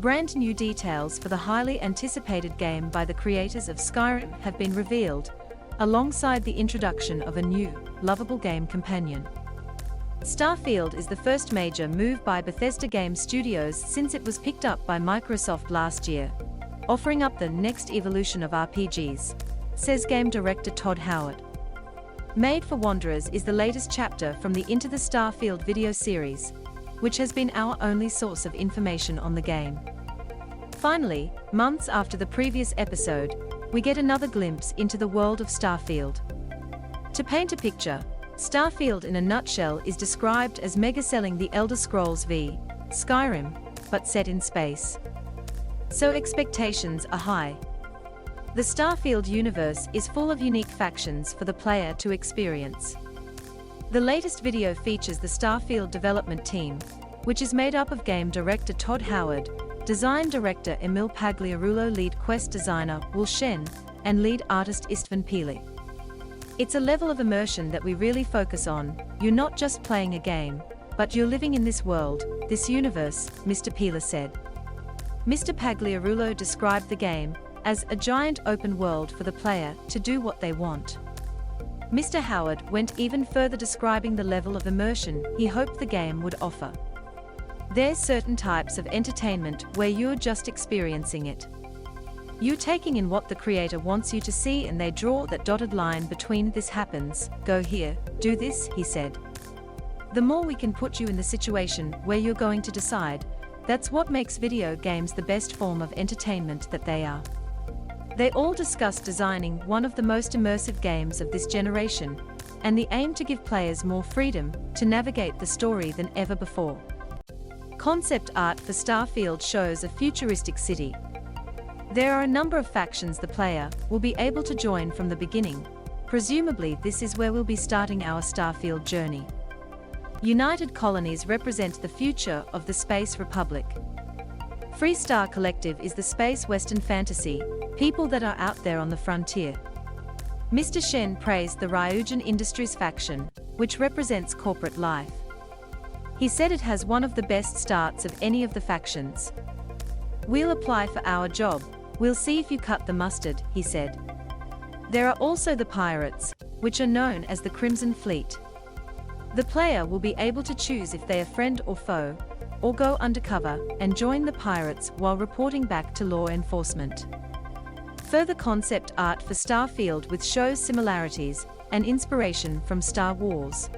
Brand new details for the highly anticipated game by the creators of Skyrim have been revealed, alongside the introduction of a new, lovable game companion. Starfield is the first major move by Bethesda Game Studios since it was picked up by Microsoft last year, offering up the next evolution of RPGs, says game director Todd Howard. Made for Wanderers is the latest chapter from the Into the Starfield video series, which has been our only source of information on the game. Finally, months after the previous episode, we get another glimpse into the world of Starfield. To paint a picture, Starfield in a nutshell is described as mega-selling The Elder Scrolls V, Skyrim, but set in space. So expectations are high. The Starfield universe is full of unique factions for the player to experience. The latest video features the Starfield development team, which is made up of game director Todd Howard, design director Emil Pagliarulo, lead quest designer Will Shen, and lead artist Istvan Pili. It's a level of immersion that we really focus on. You're not just playing a game, but you're living in this world, this universe, Mr. Pila said. Mr. Pagliarulo described the game as a giant open world for the player to do what they want. Mr. Howard went even further, describing the level of immersion he hoped the game would offer. There's certain types of entertainment where you're just experiencing it. You're taking in what the creator wants you to see, and they draw that dotted line between "this happens, go here, do this," he said. The more we can put you in the situation where you're going to decide, that's what makes video games the best form of entertainment that they are. They all discussed designing one of the most immersive games of this generation, and the aim to give players more freedom to navigate the story than ever before. Concept art for Starfield shows a futuristic city. There are a number of factions the player will be able to join from the beginning. Presumably this is where we'll be starting our Starfield journey. United Colonies represent the future of the Space Republic. Freestar Collective is the space western fantasy, people that are out there on the frontier. Mr. Shen praised the Ryujin Industries faction, which represents corporate life. He said it has one of the best starts of any of the factions. "We'll apply for our job, we'll see if you cut the mustard," he said. There are also the pirates, which are known as the Crimson Fleet. The player will be able to choose if they are friend or foe, or go undercover and join the pirates while reporting back to law enforcement. Further concept art for Starfield which shows similarities and inspiration from Star Wars.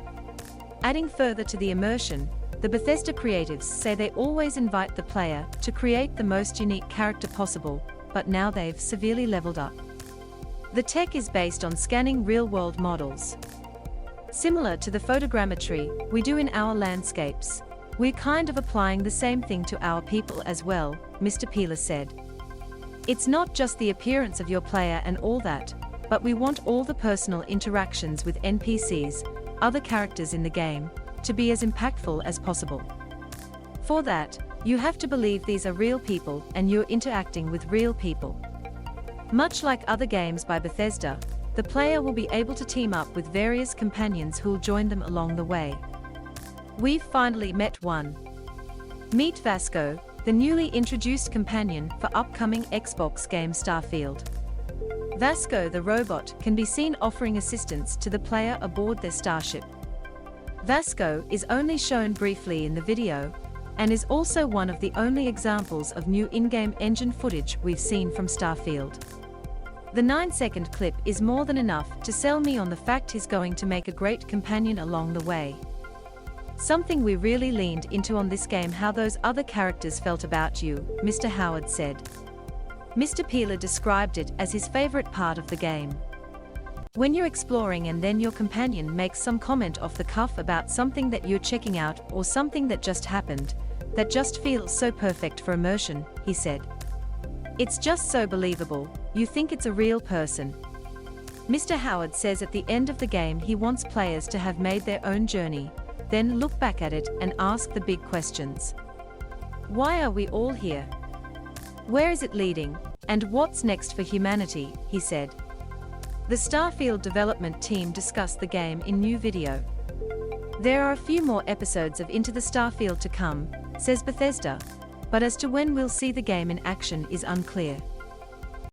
Adding further to the immersion, the Bethesda creatives say they always invite the player to create the most unique character possible, but now they've severely leveled up. The tech is based on scanning real-world models. Similar to the photogrammetry we do in our landscapes, we're kind of applying the same thing to our people as well, Mr. Pila said. It's not just the appearance of your player and all that, but we want all the personal interactions with NPCs, other characters in the game, to be as impactful as possible. For that, you have to believe these are real people and you're interacting with real people. Much like other games by Bethesda, the player will be able to team up with various companions who'll join them along the way. We've finally met one. Meet Vasco, the newly introduced companion for upcoming Xbox game Starfield. Vasco the robot can be seen offering assistance to the player aboard their starship. Vasco is only shown briefly in the video, and is also one of the only examples of new in-game engine footage we've seen from Starfield. The 9-second clip is more than enough to sell me on the fact he's going to make a great companion along the way. Something we really leaned into on this game, how those other characters felt about you, Mr. Howard said. Mr. Pila described it as his favorite part of the game. When you're exploring and then your companion makes some comment off the cuff about something that you're checking out or something that just happened, that just feels so perfect for immersion, he said. It's just so believable, you think it's a real person. Mr. Howard says at the end of the game he wants players to have made their own journey, then look back at it and ask the big questions. Why are we all here? Where is it leading? And what's next for humanity, he said. The Starfield development team discussed the game in new video. There are a few more episodes of Into the Starfield to come, says Bethesda, But as to when we'll see the game in action is unclear.